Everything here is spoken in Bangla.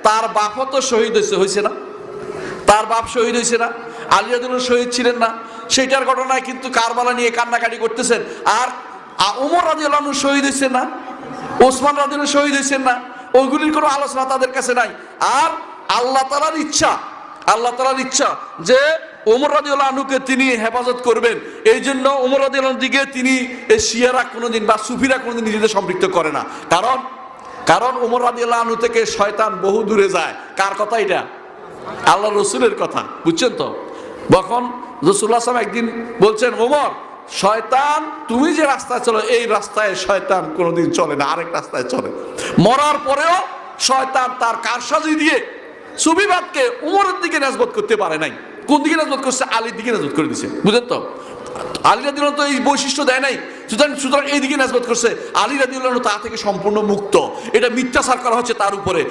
তার বাপও তো শহীদ হয়েছে না? তার বাপ শহীদ হয়েছে না? আলী রাদিয়াল্লাহু শহীদ ছিলেন না? সেটার ঘটনায় কিন্তু কারবালা নিয়ে কান্নাকাটি করতেছেন। আর ওমর রাদিয়াল্লাহু আনহু শহীদ হয়েছে না? ওসমান রাদিয়াল্লাহু শহীদ হয়েছেন না? ওইগুলির কোনো আলোচনা তাদের কাছে নাই। আর আল্লাহ তাআলার ইচ্ছা যে ওমর রাদিয়াল্লাহু আনহুকে তিনি হেফাজত করবেন, এই জন্য ওমর রাদিয়াল্লাহু আনহুর দিকে তিনি শিয়ারা কোনোদিন বা সুফিরা কোনোদিন নিজেদের সম্পৃক্ত করে না। কারণ ওমর রাদিয়াল্লাহু আনহু থেকে শয়তান বহু দূরে যায়। কার কথা এটা? আল্লাহ রসুলের কথা, বুঝছেন তো? তখন রাসূলুল্লাহ সাল্লাল্লাহু আলাইহি ওয়াসাল্লাম একদিন বলছেন, ওমর, শয়তান তুমি যে রাস্তায় চলো এই রাস্তায় শয়তান কোনোদিন চলে না, আরেক রাস্তায় চলে। মরার পরেও শয়তান তার কারসাজি দিয়ে সুফিবাদকে উমরের দিকে নিসবত করতে পারে নাই। কোন দিকে নিসবত করছে? আলীর দিকে নিসবত করে দিয়েছে, বুঝলেন তো? আলী রাদিয়াল্লাহু আনহু তো এই বৈশিষ্ট্য দেয় নাই, সুতরাং এই দিকে নিসবত করছে। আলী রাদিয়াল্লাহু আনহু তা থেকে সম্পূর্ণ মুক্ত। এটা মিথ্যাচার করা হচ্ছে তার উপরে।